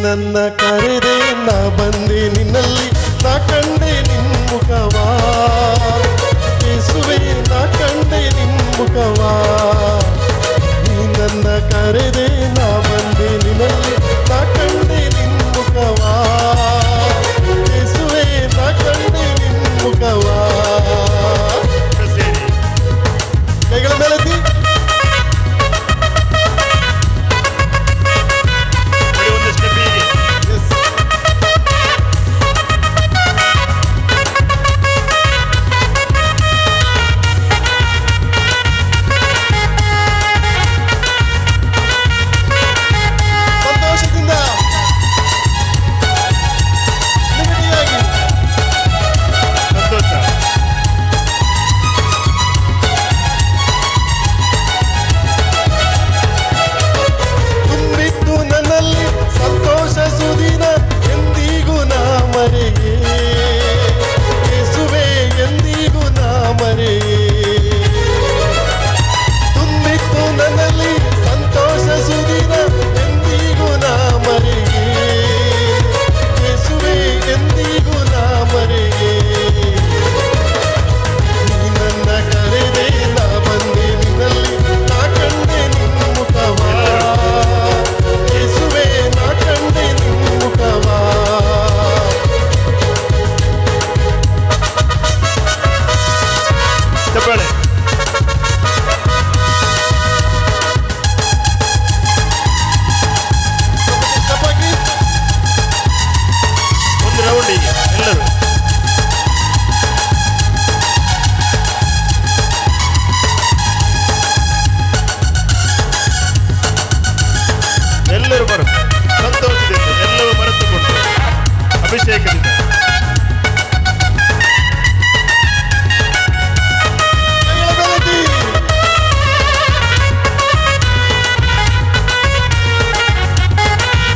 ನನ್ನ ಕರೆದೆ ನಾ ಬಂದೆ ನಿನ್ನಲ್ಲಿ ನಾ ಕಂಡೆ ನಿನ್ಮುಖವಾ ಯೇಸುವೆ ನಾ ಕಂಡೆ ನಿನ್ಮುಖವಾ ನೀ ನನ್ನ ಕರೆದೆ ನಾ ಬಂದೆ ನಿನ್ನಲ್ಲಿ ನಾ ಕಂಡೆ ನಿನ್ಮುಖವಾ ಯೇಸುವೆ ನಾ ಕಂಡೆ ನಿನ್ಮುಖವಾ ಕೈಗಳ ಮೇಲೆತ್ತಿ ಎಲ್ಲರೂ ಬರು ಸಂತೋಷದಿಂದ ಎಲ್ಲವೂ ಮರೆತುಕೊಂಡು ಅಭಿಷೇಕದಿಂದ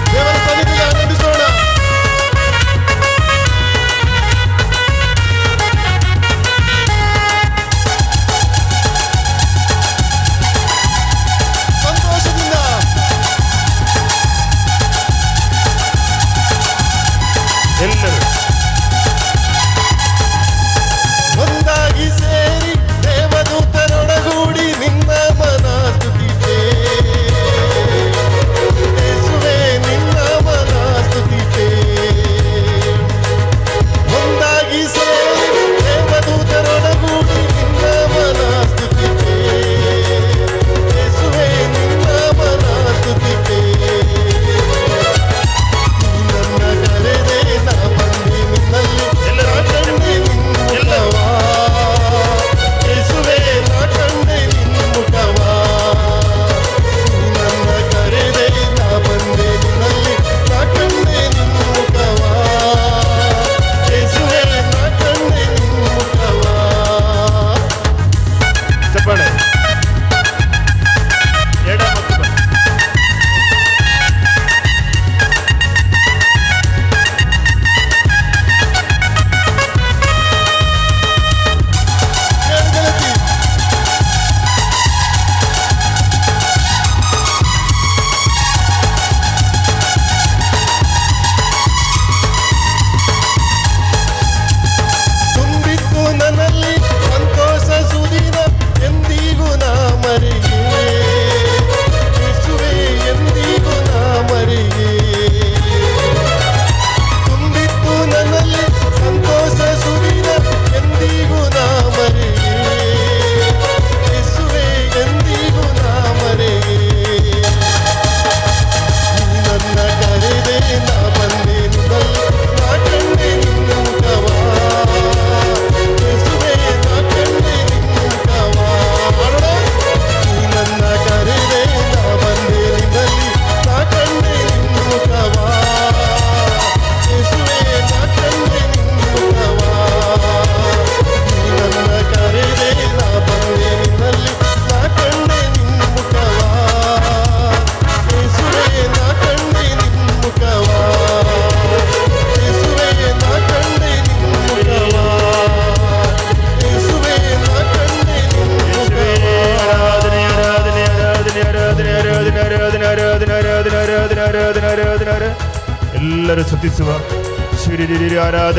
ದೇವರ ಸನ್ನಿಧಿಗೆ ಆನಂದಿಸೋಣ. ಎಲ್ಲರೂ ಒಂದಾಗಿ ಸೇರಿ ದೇವದೂತರೊಡಗೂಡಿ ನಿನ್ನ ಮನ ಸ್ತುತಿಸೇ ಯೇಸುವೇ ನಿನ್ನ ಮನ ಸ್ತುತಿಸೇ ಒಂದಾಗಿ ಸೇರಿ ದೇವದೂತರೊಡಗೂಡಿ ನಿನ್ನ ಮನ ಸ್ತುತಿಸೇ ಯೇಸುವೇ ನಿನ್ನ ಮನ ಸ್ತುತಿಸೇ ಎಲ್ಲರೂ ಸ್ತುತಿಸುವ ಶಿರಿರಿ ಆರಾಧನೆ